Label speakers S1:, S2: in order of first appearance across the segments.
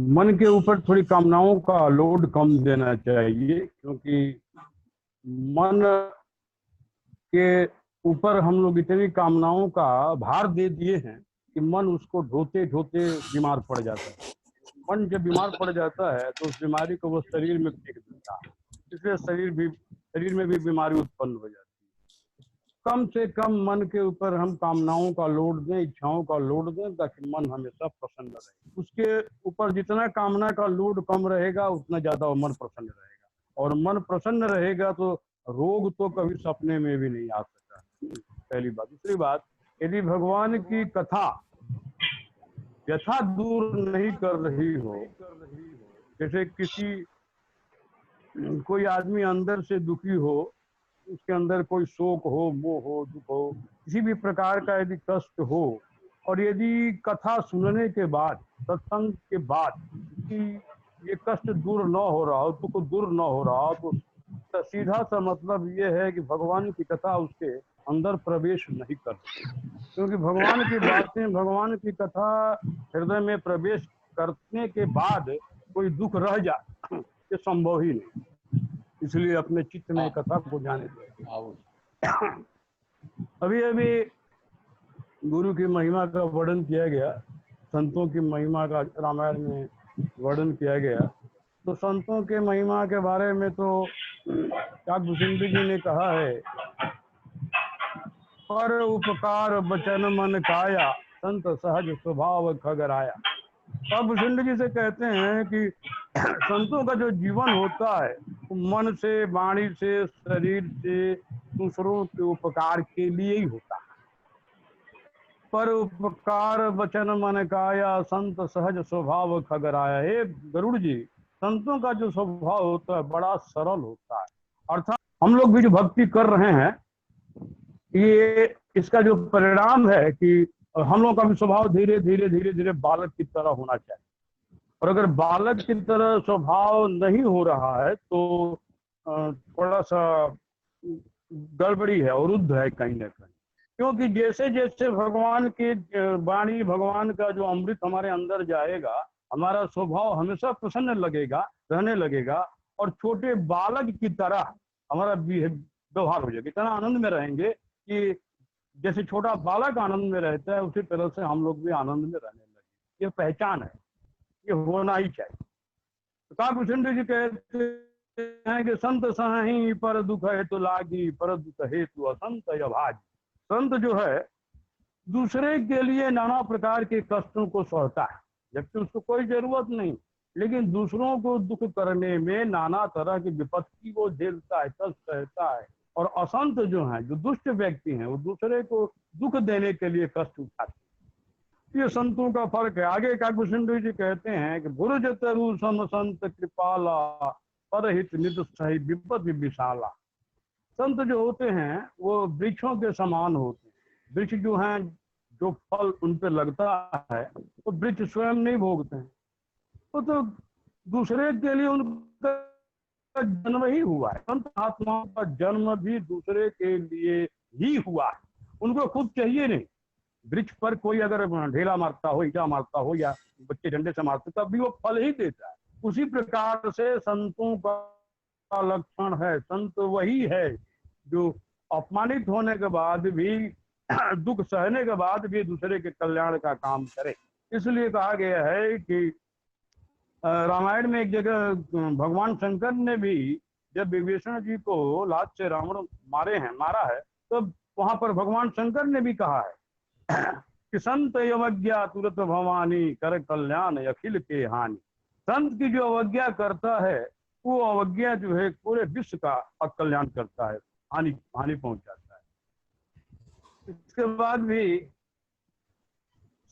S1: मन के ऊपर थोड़ी कामनाओं का लोड कम देना चाहिए, क्योंकि मन के ऊपर हम लोग इतनी कामनाओं का भार दे दिए हैं कि मन उसको ढोते ढोते बीमार पड़ जाता है। मन जब बीमार पड़ जाता है तो उस बीमारी को वो शरीर में फेंक देता है, इसलिए शरीर में भी बीमारी उत्पन्न हो जाती है। कम से कम मन के ऊपर हम कामनाओं का लोड दें, इच्छाओं का लोड दें, ताकि मन हमेशा प्रसन्न रहे। उसके ऊपर जितना कामना का लोड कम रहेगा उतना ज्यादा वो मन प्रसन्न रहेगा, और मन प्रसन्न रहेगा तो रोग तो कभी सपने में भी नहीं आ सकता। पहली बात। दूसरी बात, यदि भगवान की कथा व्यथा दूर नहीं कर रही हो, जैसे कोई आदमी अंदर से दुखी हो, उसके अंदर कोई शोक हो, मोह हो, दुख हो, किसी भी प्रकार का यदि कष्ट हो, और यदि कथा सुनने के बाद, सत्संग के बाद कि ये कष्ट दूर न हो रहा हो, दुख दूर न हो रहा हो, तो सीधा सा मतलब ये है कि भगवान की कथा उसके अंदर प्रवेश नहीं कर सकती, क्योंकि भगवान की बातें, भगवान की कथा हृदय में प्रवेश करने के बाद कोई दुख रह जाए, ये संभव ही नहीं। इसलिए अपने चित्त में कथा को जाने दो। अभी अभी गुरु की महिमा का वर्णन किया गया, संतों की महिमा का रामायण में वर्णन किया गया। तो संतों के महिमा के बारे में तो काकभूषण जी ने कहा है, पर उपकार बचन मन काया, संत सहज स्वभाव खगराया। काकभूषण जी से कहते हैं कि संतों का जो जीवन होता है वो मन से, वाणी से, शरीर से दूसरों के उपकार के लिए ही होता है। पर उपकार वचन मन काया, संत सहज स्वभाव खगराया। हे गरुड़ जी, संतों का जो स्वभाव होता है बड़ा सरल होता है। अर्थात हम लोग भी जो भक्ति कर रहे हैं, ये इसका जो परिणाम है कि हम लोग का भी स्वभाव धीरे धीरे धीरे धीरे बालक की तरह होना चाहिए। और अगर बालक की तरह स्वभाव नहीं हो रहा है तो थोड़ा सा गड़बड़ी है, अवरुद्ध है कहीं ना कहीं। क्योंकि जैसे जैसे भगवान की वाणी, भगवान का जो अमृत हमारे अंदर जाएगा, हमारा स्वभाव हमेशा प्रसन्न लगेगा, रहने लगेगा, और छोटे बालक की तरह हमारा व्यवहार हो जाएगा। इतना आनंद में रहेंगे कि जैसे छोटा बालक आनंद में रहता है, उसी तरह से हम लोग भी आनंद में रहने लगे। ये पहचान है, ये होना ही चाहिए। तो काकभूषण जी कहते हैं कि संत सही पर दुख है तो लागी, पर दुख हेतु असंत अभागी। संत जो है दूसरे के लिए नाना प्रकार के कष्टों को सहता है, जबकि उसको कोई जरूरत नहीं, लेकिन दूसरों को दुख करने में नाना तरह की विपत्ति को झेलता है, कष्ट सहता है। और असंत जो है, जो दुष्ट व्यक्ति हैं, वो दूसरे को दुख देने के लिए कष्ट उठाते हैं। ये संतों का फर्क है। आगे काकभूषण जी कहते हैं कि बुरज तरु सम संत कृपाला, परहित नित सही विपद विशाला। संत जो होते हैं वो वृक्षों के समान होते हैं। वृक्ष जो हैं, जो फल उन पे लगता है तो वृक्ष स्वयं नहीं भोगते हैं, वो तो दूसरे के लिए उनका जन्म ही हुआ है। संत आत्माओं का जन्म भी दूसरे के लिए ही हुआ है, उनको खुद चाहिए नहीं। वृक्ष पर कोई अगर ढेला मारता हो, ईटा मारता हो, या बच्चे डंडे से मारते, तब भी वो फल ही देता है। उसी प्रकार से संतों का लक्षण है, संत वही है जो अपमानित होने के बाद भी, दुख सहने के बाद भी दूसरे के कल्याण का काम करे। इसलिए कहा गया है कि रामायण में एक जगह भगवान शंकर ने भी जब विभीषण जी को लात से रावण मारा है, तो वहां पर भगवान शंकर ने भी कहा है कि संत अवज्ञा तुरत भवानी, कर कल्याण अखिल के हानि। संत की जो अवज्ञा करता है, वो अवज्ञा जो है पूरे विश्व का कल्याण करता है, हानि पहुंचाता है। इसके बाद भी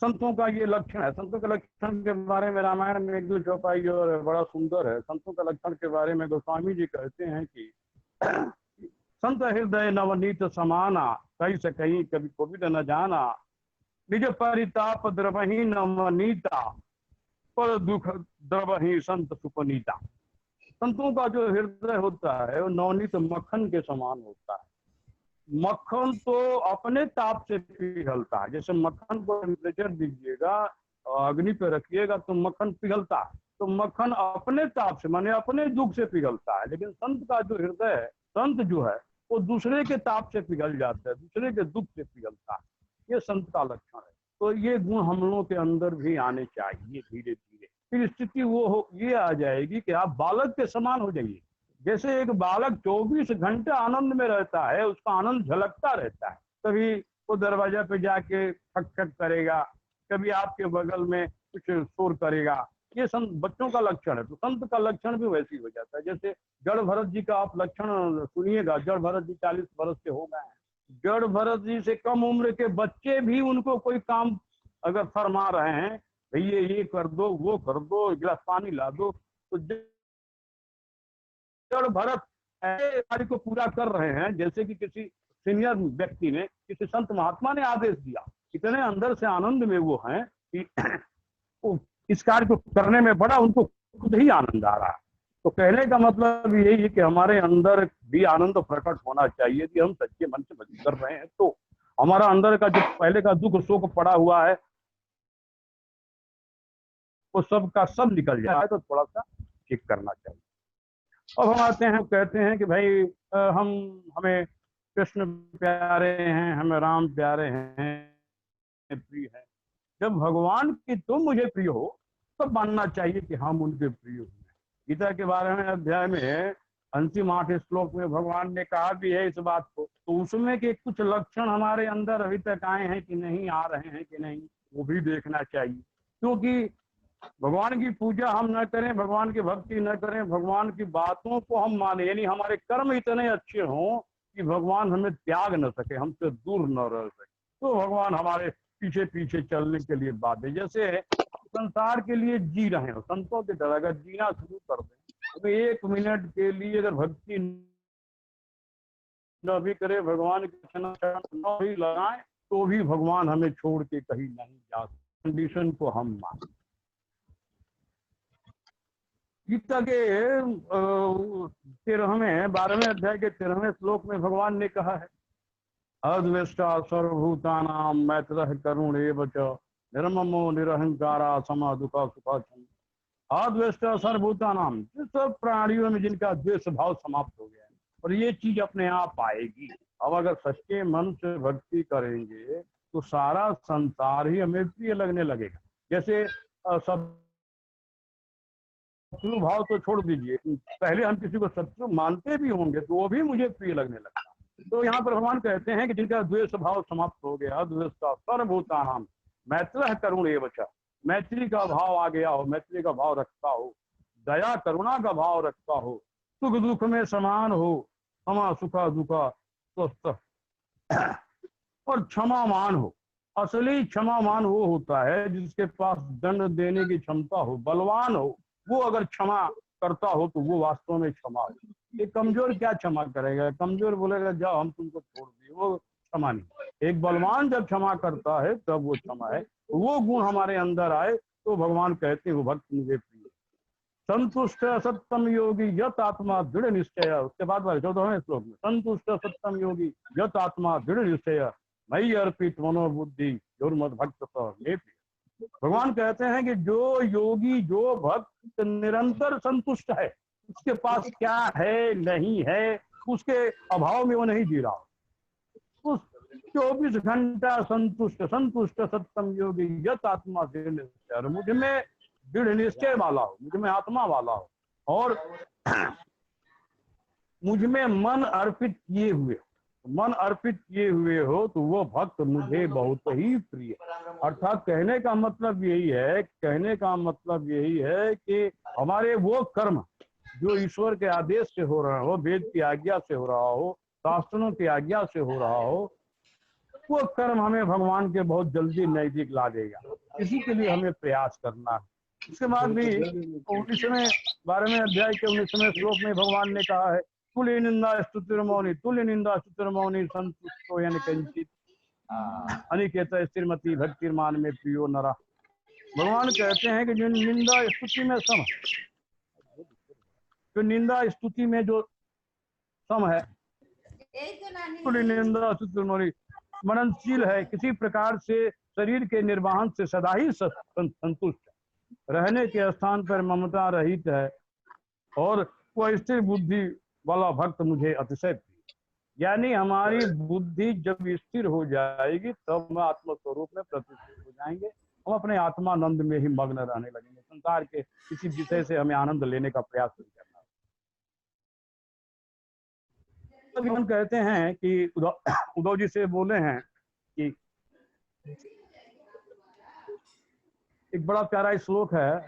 S1: संतों का ये लक्षण है। संतों के लक्षण के बारे में रामायण में एक दो चौपाई और बड़ा सुंदर है। संतों का लक्षण के बारे में गोस्वामी जी कहते हैं कि संत हृदय नवनीत समाना, कहीं से कहीं कभी कोविद न जाना, निज परिताप द्रवही नवनीता, पर दुख द्रवही संत सुपनीता। संतों का जो हृदय होता है वो नवनीत मक्खन के समान होता है। मक्खन तो अपने ताप से पिघलता है। जैसे मक्खन को टेम्परेचर दीजिएगा और अग्नि पे रखिएगा तो मक्खन पिघलता है। तो मक्खन अपने ताप से माने अपने दुख से पिघलता है। लेकिन संत का जो हृदय है, संत जो है वो दूसरे के ताप से पिघल जाता है, दूसरे के दुख से पिघलता है। ये संत का लक्षण है। तो ये गुण हम लोगों के अंदर भी आने चाहिए धीरे धीरे। फिर स्थिति वो हो ये आ जाएगी कि आप बालक के समान हो जाइए। जैसे एक बालक 24 घंटे आनंद में रहता है, उसका आनंद झलकता रहता है। कभी वो दरवाजा पे जाके ठक ठक करेगा, कभी आपके बगल में कुछ शोर करेगा। ये संत बच्चों का लक्षण है। तो संत का लक्षण भी वैसे ही हो जाता है। जैसे जड़ भरत जी का आप लक्षण सुनिएगा। जड़ भरत जी 40 वर्ष के हो गए हैं। जड़ भरत जी से कम उम्र के बच्चे भी उनको कोई काम अगर फरमा रहे हैं, भैया ये कर दो, वो कर दो, एक गिलास पानी ला दो, तो जड़ भरत ऐसे कार्य को पूरा कर रहे हैं जैसे कि किसी सीनियर व्यक्ति ने, किसी संत महात्मा ने आदेश दिया। इतने अंदर से आनंद में वो हैं कि वो इस कार्य को करने में बड़ा उनको खुद ही आनंद आ रहा है। तो कहने का मतलब यही है कि हमारे अंदर भी आनंद प्रकट होना चाहिए कि हम सच्चे मन से भक्ति कर रहे हैं। तो हमारा अंदर का जो पहले का दुख शोक पड़ा हुआ है वो सब का सब निकल जाए। तो थोड़ा सा ठीक करना चाहिए। अब हम आते हैं, कहते हैं कि भाई हम हमें कृष्ण प्यारे हैं, हमें राम प्यारे हैं, प्रिय है। जब भगवान की तुम मुझे प्रिय हो तो मानना चाहिए कि हम उनके प्रिय हुए। गीता के 12वें अध्याय में अंतिम 8 श्लोक में भगवान ने कहा भी है इस बात को। तो उसमें के कुछ लक्षण हमारे अंदर अभी तक आए हैं कि नहीं, आ रहे हैं कि नहीं, वो भी देखना चाहिए। क्योंकि भगवान की पूजा हम न करें, भगवान की भक्ति न करें, भगवान की बातों को हम माने, यानी हमारे कर्म इतने अच्छे हों कि भगवान हमें त्याग न सके, हमसे दूर न रह सके, तो भगवान हमारे पीछे पीछे चलने के लिए बाध्य। जैसे संसार के लिए जी रहे हो, संतों की तरह अगर जीना शुरू कर दें तो 1 मिनट के लिए अगर भक्ति न भी करे, भगवान के न भी लगाए, तो भी भगवान हमें छोड़ के कहीं नहीं जा सकते। कंडीशन को हम माने। गीता के 12वें अध्याय के 13वें श्लोक में भगवान ने कहा है, अद्वेष्टा सर्वभूतानां मैत्रः करुण एव च निर्ममो निरहंकारा समा दुखा सुखा छंद। अद्वेष्टा सर्वभूतानां, सब प्राणियों में जिनका द्वेष भाव समाप्त हो गया है, और ये चीज अपने आप आएगी। अब अगर सच्चे मन से भक्ति करेंगे तो सारा संसार ही हमें प्रिय लगने लगेगा। जैसे सब शत्रु भाव तो छोड़ दीजिए, पहले हम किसी को शत्रु मानते भी होंगे तो वो भी मुझे प्रिय लगने लगता। तो यहाँ पर भगवान कहते हैं कि जिनका द्वेष भाव समाप्त हो गया, द्वेषता सर्वभूतानां मैत्रः करुण एव च, मैत्री का भाव आ गया हो, मैत्री का भाव रखता हो, दया करुणा का भाव रखता हो, सुख दुख में समान हो, क्षमा सुखा दुखा स्वस्थ और क्षमामान हो। असली क्षमामान वो होता है जिसके पास दंड देने की क्षमता हो, बलवान हो। वो अगर क्षमा करता हो तो वो वास्तव में क्षमा हो। एक कमजोर क्या क्षमा करेगा? कमजोर बोलेगा जाओ हम तुमको छोड़ दिए, वो क्षमा नहीं। एक बलवान जब क्षमा करता है तब वो क्षमा है। वो गुण हमारे अंदर आए तो भगवान कहते हैं वो भक्त मुझे प्रिय। संतुष्ट सत्यम योगी यत आत्मा दृढ़ निश्चय। उसके बाद 14वें श्लोक में, संतुष्ट सत्यम योगी यत आत्मा दृढ़ निश्चय मई अर्पित मनोबुद्धि दुर्मद भक्त में। भगवान कहते हैं कि जो योगी, जो भक्त निरंतर संतुष्ट है, उसके पास क्या है नहीं है उसके अभाव में वो नहीं जी रहा, उस 24 घंटा संतुष्ट, संतुष्ट सत्यम योगी यत आत्मा दृढ़ निश्चय, मुझ में दृढ़ निश्चय वाला हो, मुझ में आत्मा वाला हो और मुझ में मन अर्पित किए हुए, मन अर्पित किए हुए हो तो वो भक्त मुझे बहुत ही प्रिय। अर्थात कहने का मतलब यही है, कहने का मतलब यही है कि हमारे वो कर्म जो ईश्वर के आदेश से हो रहा हो, वेद की आज्ञा से हो रहा हो, शास्त्रों की आज्ञा से हो रहा हो, वो कर्म हमें भगवान के बहुत जल्दी नजदीक ला देगा। इसी के लिए हमें प्रयास करना है। इसके बाद भी 12वें अध्याय के 19वें श्लोक में भगवान ने कहा है, तुल्य निंदा स्तुतिर्मौनि, तुल्य निंदा स्तुतिर्मौनि संतुष्टो यानी कंचित अनिकेत श्रीमती भक्तिर्मान में प्रियो नरा। भगवान कहते हैं कि जो निंदा स्तुति में सम, जो निंदा स्तुति में जो सम है, निंदा मननशील है, किसी प्रकार से शरीर के निर्वाहन से सदा ही संतुष्ट रहने के स्थान पर ममता रहित है, और वह स्थिर बुद्धि वाला भक्त मुझे अतिशय प्रिय। यानी हमारी बुद्धि जब स्थिर हो जाएगी तब हम आत्म स्वरूप में प्रतिष्ठित हो जाएंगे, हम अपने आत्मानंद में ही मग्न रहने लगेंगे। संसार के किसी विषय से हमें आनंद लेने का प्रयास नहीं करना। तो कहते हैं कि उद्धव जी से बोले हैं कि एक बड़ा प्यारा श्लोक है,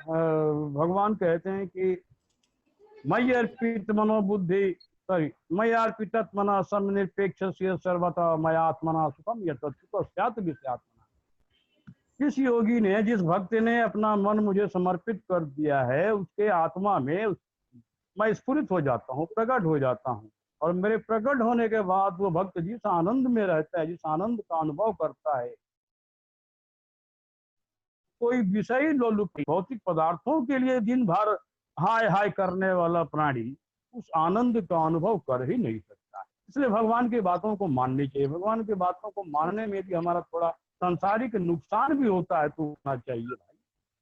S1: भगवान कहते हैं कि मयि अर्पित मनोबुद्धि मयि अर्पित मना समनिरपेक्ष सर्वथा मयात्मना सुखम यत्तत् विषयात्मना। जिस योगी ने, जिस भक्त ने अपना मन मुझे समर्पित कर दिया है, उसके आत्मा में मैं स्फुरित हो जाता हूँ, प्रकट हो जाता हूँ, और मेरे प्रकट होने के बाद वो भक्त जिस आनंद में रहता है, जिस आनंद का अनुभव करता है, कोई विषयी लोलुप भौतिक पदार्थों के लिए दिन भर हाय हाय करने वाला प्राणी उस आनंद का अनुभव कर ही नहीं सकता। इसलिए भगवान की बातों को माननी चाहिए। भगवान की बातों को मानने में भी हमारा थोड़ा सांसारिक नुकसान भी होता है तो होना चाहिए भाई,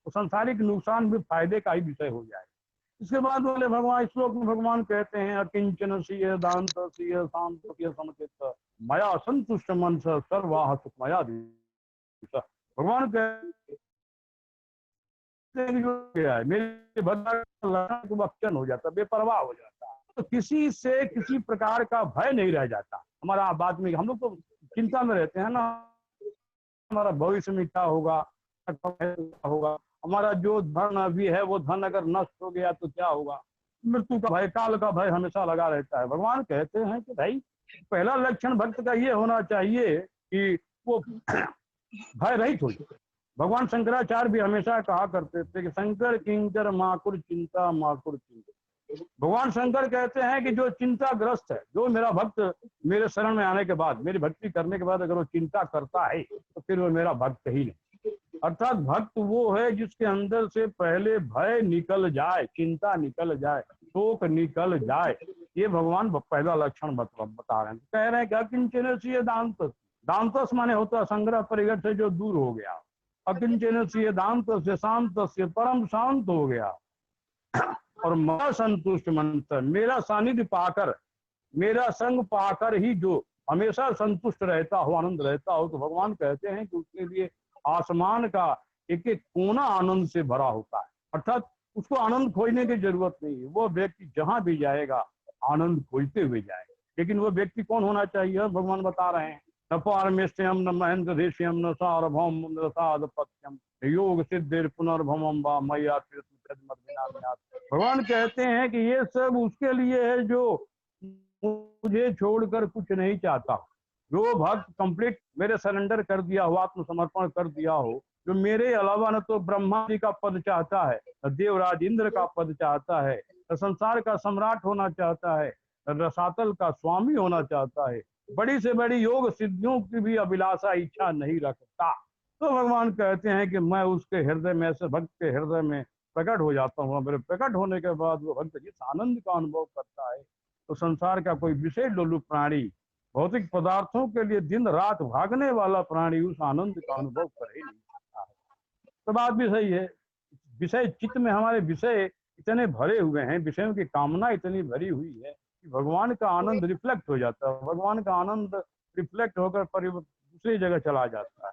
S1: तो सांसारिक नुकसान भी फायदे का ही विषय हो जाए। इसके बाद बोले भगवान, श्लोक में भगवान कहते हैं अकिंचन सीय दांत सीय शांत समचित मया संतुष्ट मन सर्वाह सुखमया। भगवान कहते है मेरे भक्तन हो जाता, बेपरवाह हो जाता, तो किसी से किसी प्रकार का भय नहीं रह जाता। हमारा बात में हम लोग तो चिंता में रहते हैं ना, हमारा भविष्य में क्या होगा, हमारा जो धन अभी है वो धन अगर नष्ट हो गया तो क्या होगा, मृत्यु का भय, काल का भय हमेशा लगा रहता है। भगवान कहते हैं कि भाई पहला लक्षण भक्त का ये होना चाहिए कि वो भय रहित हो जाए। भगवान शंकराचार्य भी हमेशा कहा करते थे कि शंकर किंकर माकुर चिंता माकुर चिंता। भगवान शंकर कहते हैं कि जो चिंताग्रस्त है, जो मेरा भक्त मेरे शरण में आने के बाद, मेरी भक्ति करने के बाद अगर वो चिंता करता है तो फिर वो मेरा भक्त ही नहीं। अर्थात भक्त वो है जिसके अंदर से पहले भय निकल जाए, चिंता निकल जाए, शोक निकल जाए। ये भगवान पहला लक्षण बता रहे हैं। कह रहे हैं क्या किंचन से दांत, दांतस माने होता संग्रह परिग्रह से जो दूर हो गया, अकिंचन से दांत से शांत से परम शांत हो गया, और मैं संतुष्ट मन, मेरा सानिध्य पाकर, मेरा संग पाकर ही जो हमेशा संतुष्ट रहता हो, आनंद रहता हो, तो भगवान कहते हैं कि उसके लिए आसमान का एक एक कोना आनंद से भरा होता है। अर्थात उसको आनंद खोजने की जरूरत नहीं है, वो व्यक्ति जहां भी जाएगा आनंद खोजते हुए जाएगा। लेकिन वो व्यक्ति कौन होना चाहिए, भगवान बता रहे हैं, न पारमेष्यम न महेंद्र देश्यम न सार्वभौम न साधपत्यम योग सिद्धिर पुनर्भवम वा मैया। भगवान कहते हैं कि ये सब उसके लिए है जो मुझे छोड़कर कुछ नहीं चाहता। जो भक्त कंप्लीट मेरे सरेंडर कर दिया हो, आत्मसमर्पण कर दिया हो, जो मेरे अलावा न तो ब्रह्मा जी का पद चाहता है, न देवराज इंद्र का पद चाहता है, न संसार का सम्राट होना चाहता है, न रसातल का स्वामी होना चाहता है, बड़ी से बड़ी योग सिद्धियों की भी अभिलाषा इच्छा नहीं रखता, तो भगवान कहते हैं कि मैं उसके हृदय में, ऐसे भक्त के हृदय में प्रकट हो जाता हूँ। मेरे प्रकट होने के बाद वो भक्त जिस आनंद का अनुभव करता है, तो संसार का कोई विषय लोलुप प्राणी, भौतिक पदार्थों के लिए दिन रात भागने वाला प्राणी उस आनंद का अनुभव कर ही नहीं सकता है। तो बात भी सही है, विषय चित्त में हमारे विषय इतने भरे हुए हैं, विषयों की कामना इतनी भरी हुई है कि भगवान का आनंद रिफ्लेक्ट हो जाता है, भगवान का आनंद रिफ्लेक्ट होकर दूसरी जगह चला जाता है।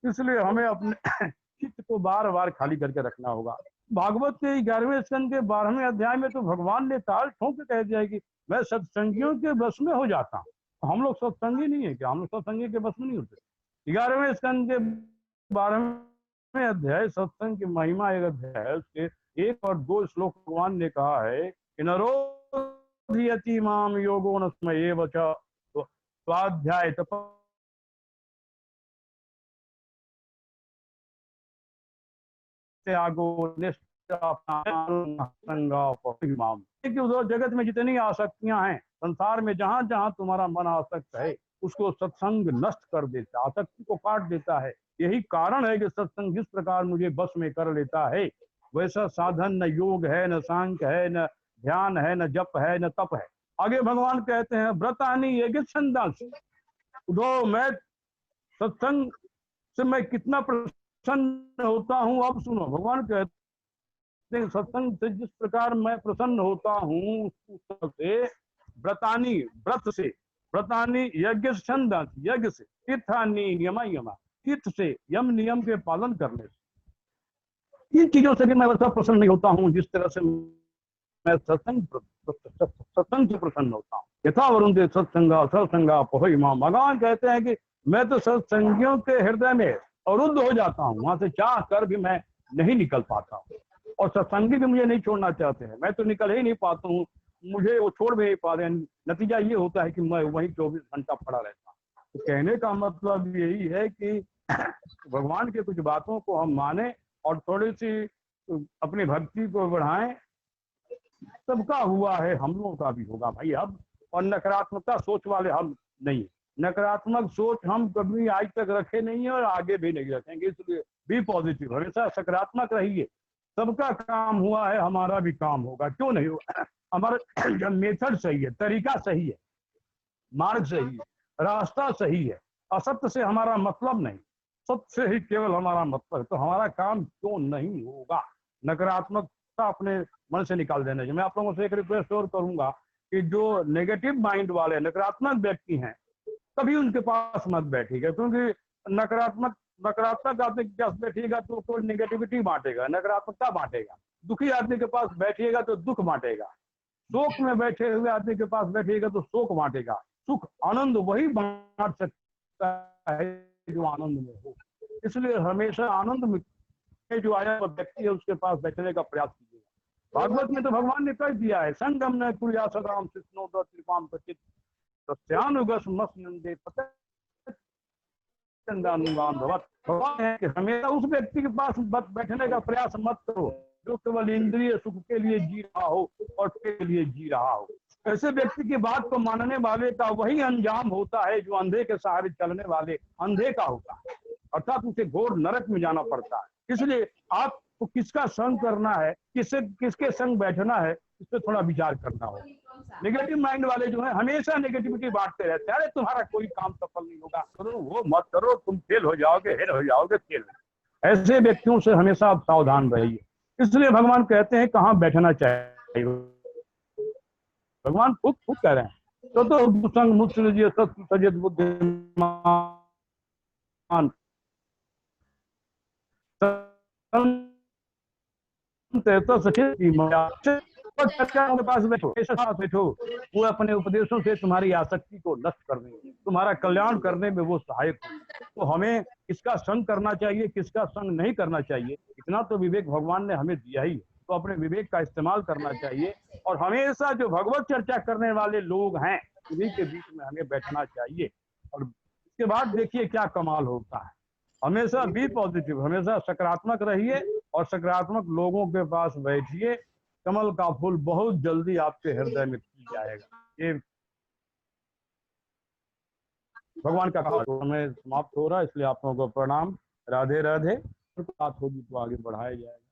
S1: इसलिए हमें अपने चित्त को बार बार खाली करके रखना होगा। भागवत के 11वें स्कंद के 12वें अध्याय में तो भगवान ने ताल ठोक के कह दिया कि मैं सत्संगियों के बस में हो जाता हूँ। हम लोग सत्संगी नहीं है क्या, हम लोग सत्संगी के बस में नहीं होते। 11वें स्कंद के 12वें अध्याय सत्संग की महिमा एक अध्याय है, उसके 1 और 2 श्लोक भगवान ने कहा है कि नरोधयति माम योगो न स्मयेव च स्वाध्याय तप जगत में जितनी आसक्तियां हैं, संसार में जहां जहां तुम्हारा मन आसक्त है, उसको सत्संग नष्ट कर देता है, आसक्ति को काट देता है। यही कारण है कि सत्संग जिस प्रकार मुझे बस में कर लेता है, वैसा साधन न योग है, न सांख्य है, न ध्यान है, न जप है, न तप है। आगे भगवान कहते हैं व्रतानी यज्ञ छंदांसि। तो मैं सत्संग से मैं कितना प्रसन्न होता हूँ। अब सुनो, भगवान कहते हैं सत्संग से जिस प्रकार मैं प्रसन्न होता हूँ से व्रतानी, व्रत से, व्रतानी यज्ञ छंदांसि, यज्ञ से, तीर्थानी नियमा यमा, तीर्थ से, यम नियम के पालन करने से, इन चीजों से भी मैं वैसा प्रसन्न नहीं होता हूँ जिस तरह से मैं सत्संग से प्रसन्न होता हूँ। यथा वरुण के सत्संगा सत्संगा पहुई मां। भगवान कहते हैं कि मैं तो सत्संगियों के हृदय में अरुद्ध हो जाता हूँ, वहां से चाह कर भी मैं नहीं निकल पाता हूँ, और सत्संगी भी मुझे नहीं छोड़ना चाहते हैं, मैं तो निकल ही नहीं पाता हूँ, मुझे वो छोड़ भी नहीं पाते। नतीजा ये होता है कि मैं वहीं 24 घंटा पड़ा रहता हूँ। तो कहने का मतलब यही है कि भगवान के कुछ बातों को हम माने और थोड़ी सी अपनी भक्ति को बढ़ाएं। सबका हुआ है, हम लोगों का भी होगा भाई अब। और नकारात्मकता सोच वाले हम नहीं, नकारात्मक सोच हम कभी आज तक रखे नहीं है और आगे भी नहीं रखेंगे। इसलिए बी पॉजिटिव, हमेशा सकारात्मक रहिए। सबका काम हुआ है, हमारा भी काम होगा, क्यों नहीं होगा। हमारा मेथड सही है, तरीका सही है, मार्ग सही है, रास्ता सही है। असत्य से हमारा मतलब नहीं, सत्य से ही केवल हमारा मतलब है, तो हमारा काम क्यों नहीं होगा। नकारात्मकता अपने मन से निकाल देना चाहिए। मैं आप लोगों से एक रिक्वेस्ट और करूंगा कि जो नेगेटिव माइंड वाले नकारात्मक व्यक्ति हैं, कभी उनके पास मत बैठिएगा, क्योंकि नकारात्मक आदमी के पास बैठिएगा तो कोई नेगेटिविटी बांटेगा, नकारात्मकता बांटेगा। दुखी आदमी के पास बैठिएगा तो दुख बांटेगा, शोक में बैठे हुए आदमी के पास बैठिएगा तो शोक बांटेगा। सुख आनंद वही बांट सकता है जो आनंद में हो। इसलिए हमेशा आनंद में जो आया हुआ व्यक्ति है उसके पास बैठने का प्रयास कीजिएगा। भागवत में तो भगवान ने कह दिया है, संगम न कुरिया सदाम कृष्णो त्रिपाम प्रचित सत्यानुगस मस नंदे भगवान है कि हमेशा उस व्यक्ति के पास बैठने का प्रयास मत करो जो केवल इंद्रिय सुख के लिए जी रहा हो और के लिए जी रहा हो। ऐसे व्यक्ति की बात को मानने वाले का वही अंजाम होता है जो अंधे के सहारे चलने वाले अंधे का होता है, अर्थात उसे घोर नरक में जाना पड़ता है। इसलिए आपको किसका संग करना है, किसके संग बैठना है, इस पर थोड़ा विचार करना होगा। नेगेटिव माइंड वाले जो है हमेशा नेगेटिविटी बांटते रहते हैं, अरे तुम्हारा कोई काम सफल नहीं होगा, करो वो मत करो, तुम फेल हो जाओगे, हेल हो जाओगे, फेल। ऐसे व्यक्तियों से हमेशा आप सावधान रहिए। इसलिए भगवान कहते हैं कहाँ बैठना चाहिए। भगवान खुद कह रहे हैं तो संग मुत्सृज्य सत्सजित बुद्धिमान तो सचेत के पास बैठो, वो अपने उपदेशों से तुम्हारी आसक्ति को नष्ट करने, तुम्हारा कल्याण करने में वो सहायक हो। तो हमें किसका संग करना चाहिए, किसका संग नहीं करना चाहिए, इतना तो विवेक भगवान ने हमें दिया ही, तो अपने विवेक का इस्तेमाल करना चाहिए। और हमेशा जो भगवत चर्चा करने वाले लोग हैं उन्हीं के बीच में हमें बैठना चाहिए। और इसके बाद देखिए क्या कमाल होता है। हमेशा बी पॉजिटिव, हमेशा सकारात्मक रहिए और सकारात्मक लोगों के पास बैठिए। कमल का फूल बहुत जल्दी आपके हृदय में खिल जाएगा। ये भगवान का कहा। समय समाप्त हो रहा है, इसलिए आप लोगों को प्रणाम। राधे राधे। बात होगी तो आगे बढ़ाया जाएगा।